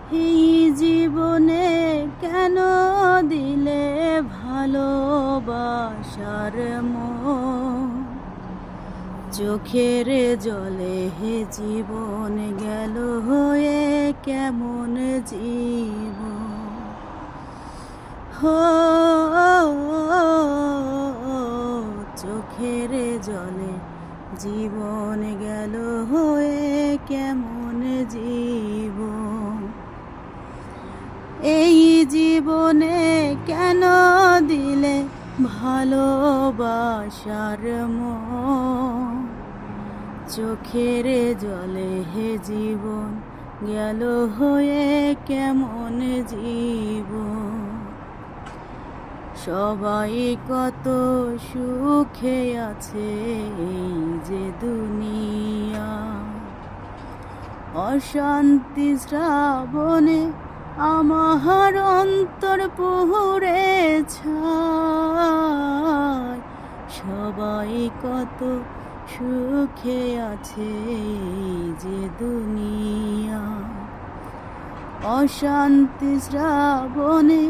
এই জীবনে কেন দিলে ভালোবাসার মোহ? চোখের জলে হে জীবন গেল হয়ে কেমন জীবন হো, চোখের জলে জীবন গেল হয়ে কেমন জীবন। এই জীবনে কেন দিলে ভালোবাসার মোহ? চোখের জলে হে জীবন গেল হয়ে কেমন জীবন। সবাই কত সুখে আছে এই যে দুনিয়া, অশান্তি শ্রাবণে আমার অন্তর পুড়ে ছাই। সবাই কত সুখে আছে এই যে দুনিয়া, অশান্তি শ্রাবণে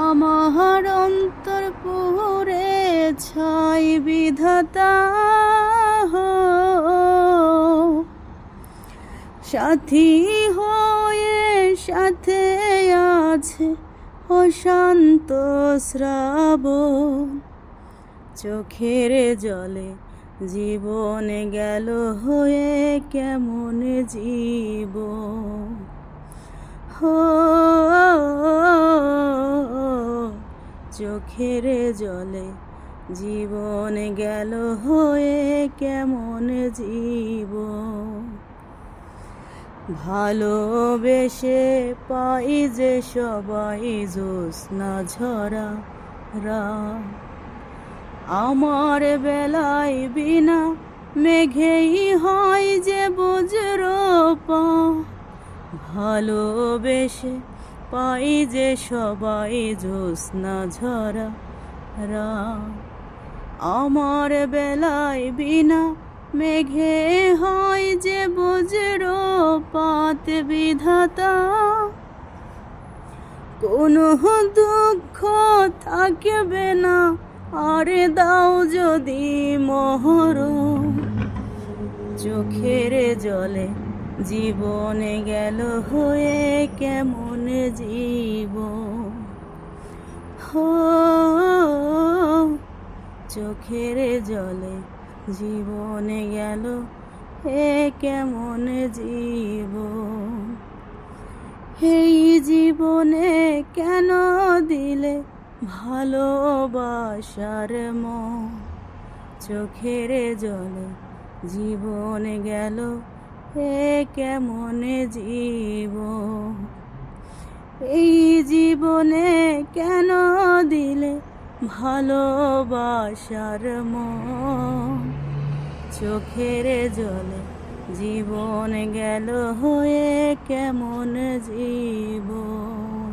আমার অন্তর পুড়ে ছাই। বিধাতা সাথী হয়ে সাথে আছে অশান্ত শ্রাবণ। চোখের জলে জীবন গেল হয়ে কেমন জীবন হো, চোখের জলে জীবন গেল হয়ে কেমন জীবন। ভালোবেসে পাই যে সবাই জ্যোৎস্না ঝরা রাত, আমার বেলায় বিনা মেঘেই হয় যে বজ্রপাত। ভালোবেসে পাই যে সবাই জ্যোৎস্না ঝরা রাত, আমার বেলায় বিনা মেঘে হয় যে বজ্রপাত। বিধাতা কোনো দুঃখ থাকবে না আর দাও যদি মরণ। চোখের জলে জীবন গেল হয়ে কেমন জীবন হো, চোখের জলে জীবন গেল হে কেমন জীবন। এই জীবনে কেন দিলে ভালোবাসার মোহ? চোখের জলে জীবন গেল হে কেমন জীবন। এই জীবনে কেন দিলে ভালোবাসার মোহ? চোখের জলে জীবন গেল হয়ে কেমন জীবন।